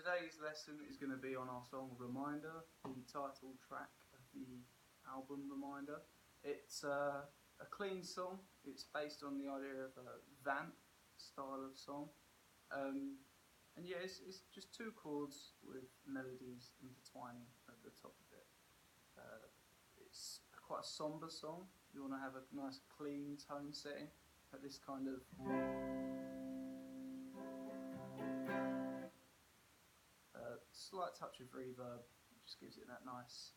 today's lesson is going to be on our song Reminder, the title track of the album Reminder. It's a clean song. It's based on the idea of a vamp style of song. And yeah, it's just two chords with melodies intertwining at the top of it. It's quite a somber song. You want to have a nice clean tone setting at this kind of slight touch of reverb. Just gives it that nice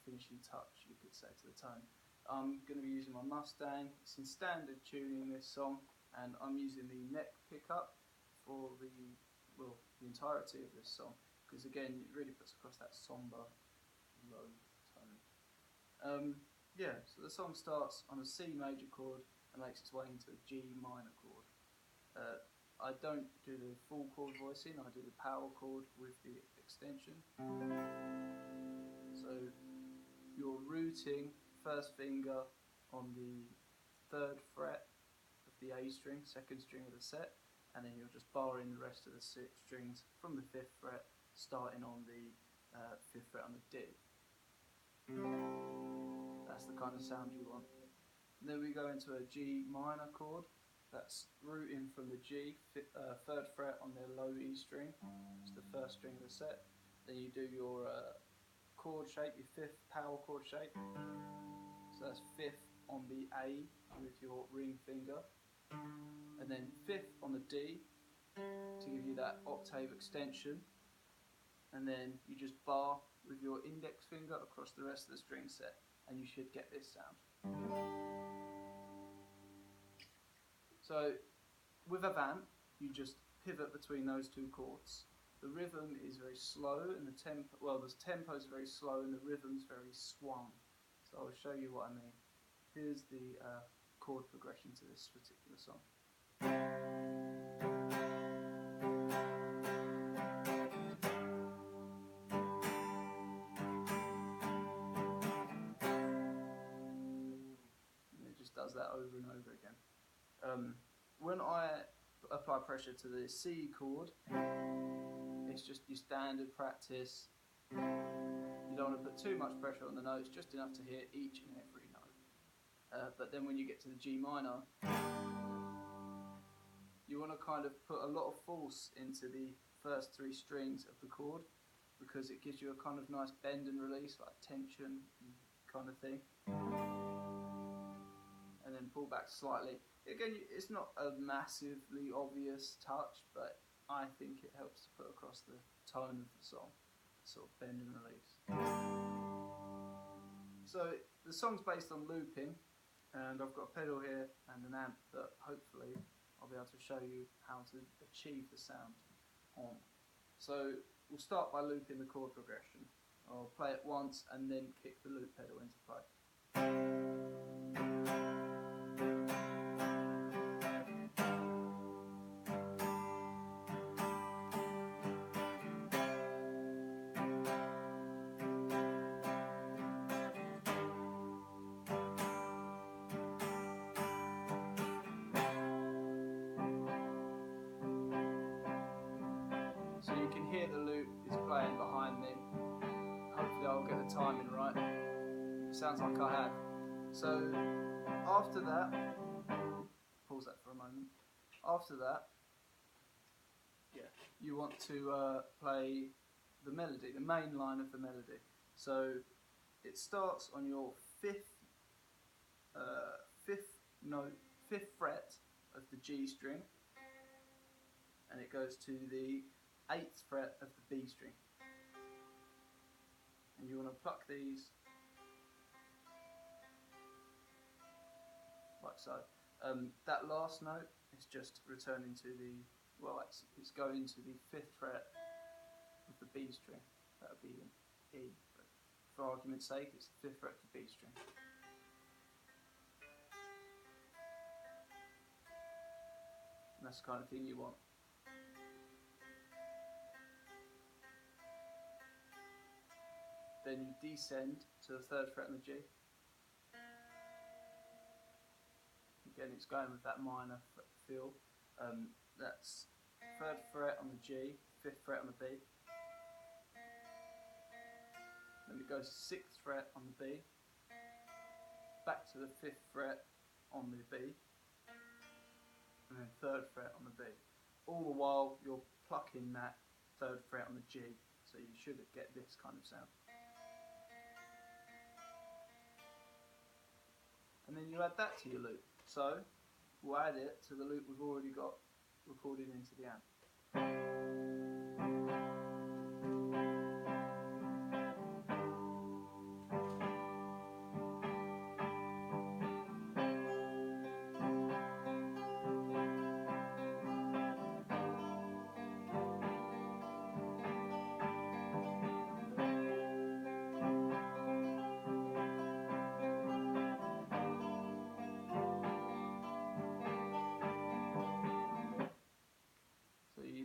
finishing touch, you could say, to the tone. I'm going to be using my Mustang. It's in standard tuning, this song, and I'm using the neck pickup for the entirety of this song, because again it really puts across that somber low tone. Yeah, so the song starts on a C major chord and makes its way into a G minor chord. I don't do the full chord voicing, I do the power chord with the extension. So you're rooting first finger on the 3rd fret of the A string, 2nd string of the set, and then you're just barring the rest of the 6 strings from the 5th fret, starting on the 5th fret on the D. That's the kind of sound you want. And then we go into a G minor chord. That's rooting from the G, 3rd fret on the low E string, it's the 1st string of the set. Then you do your chord shape, your 5th power chord shape. So that's 5th on the A with your ring finger, and then 5th on the D to give you that octave extension, and then you just bar with your index finger across the rest of the string set, and you should get this sound. So with a vamp, you just pivot between those two chords. The rhythm is very slow, and the tempo is very slow, and the rhythm's very swung. So I'll show you what I mean. Here's the chord progression to this particular song. And it just does that over and over again. When I apply pressure to the C chord, it's just your standard practice. You don't want to put too much pressure on the notes, just enough to hear each and every note. But then when you get to the G minor, you want to kind of put a lot of force into the first 3 strings of the chord, because it gives you a kind of nice bend and release, like tension kind of thing. And then pull back slightly. Again, it's not a massively obvious touch, but I think it helps to put across the tone of the song, sort of bend and release. So the song's based on looping, and I've got a pedal here and an amp that hopefully I'll be able to show you how to achieve the sound on. So we'll start by looping the chord progression. I'll play it once and then kick the loop pedal into play. So you can hear the loop is playing behind me. Hopefully I'll get the timing right. It sounds like I have. So after that, pause that for a moment. After that, you want to play the melody, the main line of the melody. So it starts on your 5th fret of the G string, and it goes to the 8th fret of the B string, and you want to pluck these like so. That last note is just returning to the, it's going to the 5th fret of the B string. That would be an E, but for argument's sake it's the 5th fret of the B string. And that's the kind of thing you want. Then you descend to the 3rd fret on the G. Again, it's going with that minor feel. That's 3rd fret on the G, 5th fret on the B. Then it goes 6th fret on the B, back to the 5th fret on the B, and then 3rd fret on the B. All the while you're plucking that 3rd fret on the G, so you should get this kind of sound. And then you add that to your loop. So we'll add it to the loop we've already got recorded into the amp.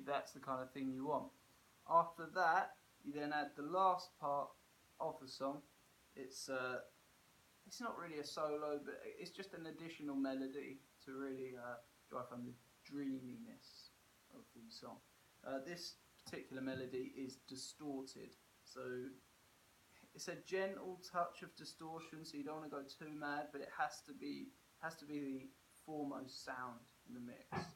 That's the kind of thing you want. After that, you then add the last part of the song. It's not really a solo, but it's just an additional melody to really drive home the dreaminess of the song. This particular melody is distorted, so it's a gentle touch of distortion. So you don't want to go too mad, but it has to be the foremost sound in the mix.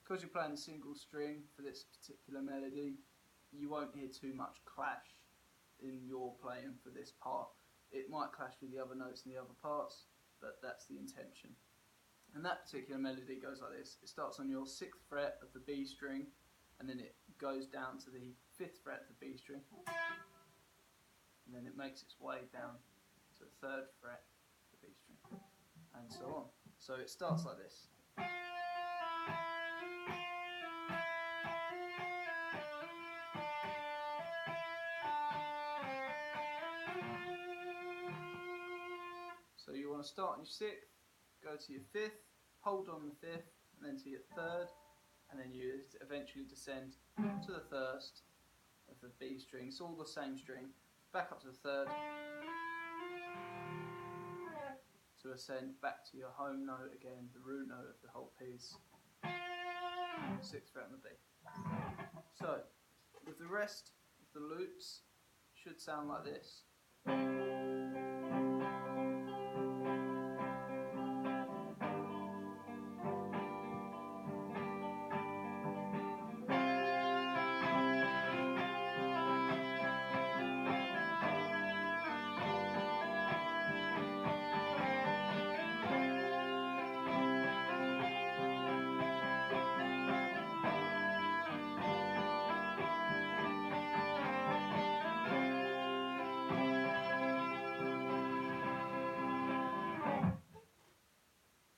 Because you're playing a single string for this particular melody, you won't hear too much clash in your playing for this part. It might clash with the other notes in the other parts, but that's the intention. And that particular melody goes like this. It starts on your 6th fret of the B string, and then it goes down to the 5th fret of the B string, and then it makes its way down to the 3rd fret of the B string, and so on. So it starts like this. So you want to start on your 6th, go to your 5th, hold on the 5th, and then to your 3rd, and then you eventually descend to the 1st of the B string. It's all the same string. Back up to the 3rd, to ascend back to your home note again, the root note of the whole piece, 6th fret on the B. So, with the rest of the loops, it should sound like this.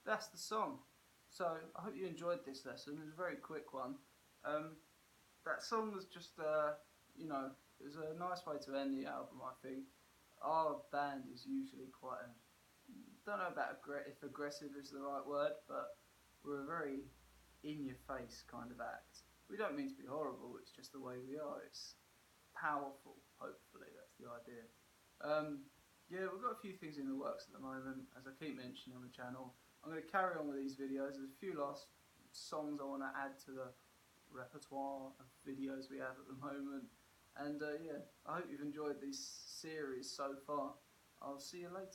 That's the song. So I hope you enjoyed this lesson. It was a very quick one. That song was just, it was a nice way to end the album, I think. Our band is usually quite don't know about if aggressive is the right word, but we're a very in-your-face kind of act. We don't mean to be horrible, it's just the way we are. It's powerful, hopefully, that's the idea. Yeah, we've got a few things in the works at the moment, as I keep mentioning on the channel. I'm going to carry on with these videos. There's a few last songs I want to add to the repertoire of videos we have at the moment. And yeah, I hope you've enjoyed this series so far. I'll see you later.